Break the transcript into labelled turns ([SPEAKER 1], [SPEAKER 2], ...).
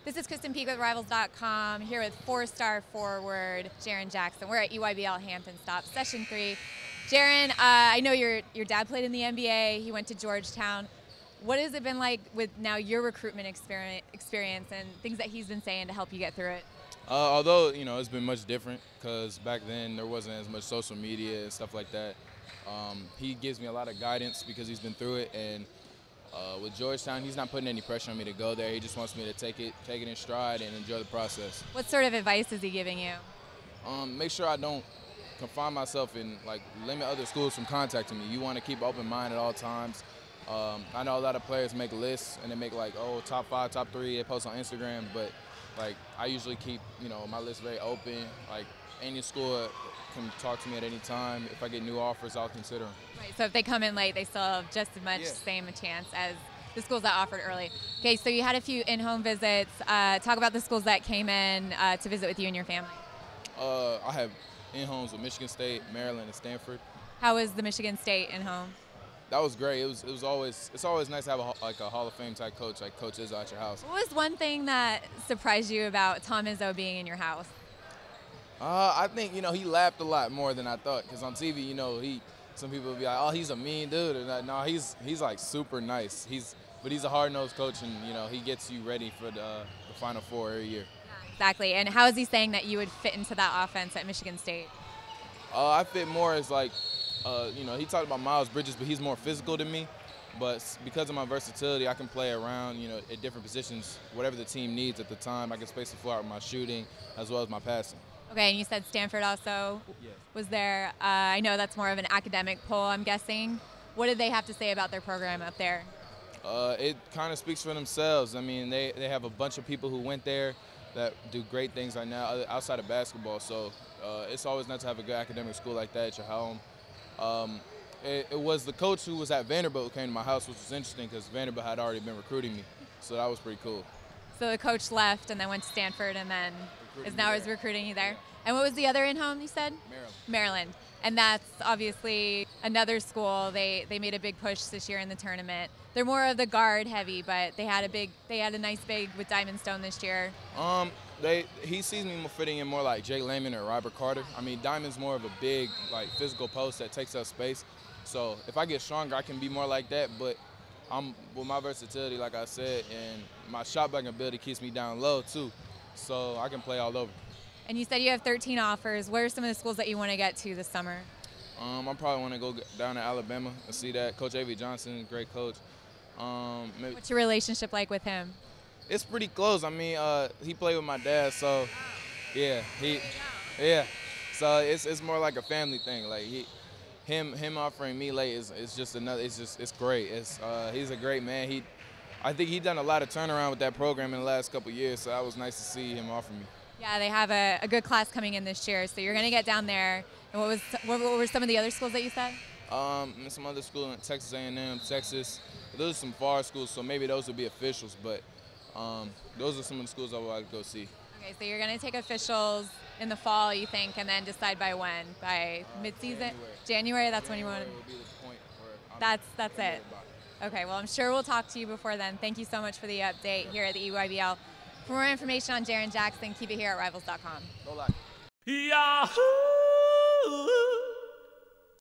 [SPEAKER 1] This is Kristen Peak with Rivals.com, here with four-star forward Jaren Jackson. We're at EYBL Hampton Stop, Session 3. Jaren, I know your dad played in the NBA. He went to Georgetown. What has it been like with now your recruitment experience and things that he's been saying to help you get through it?
[SPEAKER 2] Although, it's been much different because back then there wasn't as much social media and stuff like that. He gives me a lot of guidance because he's been through it, and with Georgetown, he's not putting any pressure on me to go there. He just wants me to take it in stride and enjoy the process.
[SPEAKER 1] What sort of advice is he giving you?
[SPEAKER 2] Make sure I don't confine myself and limit other schools from contacting me. You want to keep an open mind at all times. I know a lot of players make lists and they make top 5, top 3, they post on Instagram, but I usually keep my list very open. Any school can talk to me at any time. If I get new offers, I'll consider them.
[SPEAKER 1] Right, so if they come in late, they still have just as much same a chance as the schools that offered early. Okay, so you had a few in-home visits. Talk about the schools that came in to visit with you and your family.
[SPEAKER 2] I have in-homes with Michigan State, Maryland, and Stanford.
[SPEAKER 1] How was the Michigan State in-home?
[SPEAKER 2] That was great. It's always nice to have a Hall of Fame type coach like Coach Izzo at your house.
[SPEAKER 1] What was one thing that surprised you about Tom Izzo being in your house?
[SPEAKER 2] I think he laughed a lot more than I thought, because on TV some people would be like, oh, he's a mean dude, and no, he's like super nice. But he's a hard-nosed coach, and he gets you ready for the Final Four every year.
[SPEAKER 1] Exactly. And how is he saying that you would fit into that offense at Michigan State?
[SPEAKER 2] I fit more as he talked about Miles Bridges, but he's more physical than me. But because of my versatility, I can play around, at different positions, whatever the team needs at the time. I can space the floor out with my shooting as well as my passing.
[SPEAKER 1] Okay, and you said Stanford also was there. I know that's more of an academic poll, I'm guessing. What did they have to say about their program up there?
[SPEAKER 2] It kind of speaks for themselves. I mean, they have a bunch of people who went there that do great things right now outside of basketball. So it's always nice to have a good academic school like that at your home. It was the coach who was at Vanderbilt who came to my house, which was interesting because Vanderbilt had already been recruiting me. So that was pretty cool.
[SPEAKER 1] So the coach left and then went to Stanford and then is recruiting you there. Yeah. And what was the other in-home you said? Maryland. And that's obviously another school. They made a big push this year in the tournament. They're more of the guard heavy, but they had a nice big with Diamond Stone this year.
[SPEAKER 2] He sees me fitting in more like Jay Lehman or Robert Carter. I mean, Diamond's more of a big physical post that takes up space. So if I get stronger, I can be more like that. But with my versatility, like I said, and my shot blocking ability keeps me down low too. So I can play all over.
[SPEAKER 1] And you said you have 13 offers. What are some of the schools that you want to get to this summer?
[SPEAKER 2] I probably want to go down to Alabama and see that. Coach PF Johnson, great coach.
[SPEAKER 1] What's your relationship like with him?
[SPEAKER 2] It's pretty close. I mean, he played with my dad, so yeah, So it's more like a family thing. Him offering me late is just another. It's great. He's a great man. I think he's done a lot of turnaround with that program in the last couple of years. So that was nice to see him offer me.
[SPEAKER 1] Yeah, they have a good class coming in this year. So you're going to get down there. And what were some of the other schools that you said?
[SPEAKER 2] Some other schools in Texas A&M, Texas. Those are some far schools, so maybe those would be officials. But those are some of the schools I would like to go see. Okay,
[SPEAKER 1] so you're going to take officials in the fall, you think, and then decide by when? By mid-season? January? That's when you want to.
[SPEAKER 2] Will be the point where
[SPEAKER 1] that's it. Okay, well, I'm sure we'll talk to you before then. Thank you so much for the update here at the EYBL. For more information on Jaren Jackson, keep it here at Rivals.com.
[SPEAKER 2] Go Lions.
[SPEAKER 3] Yahoo!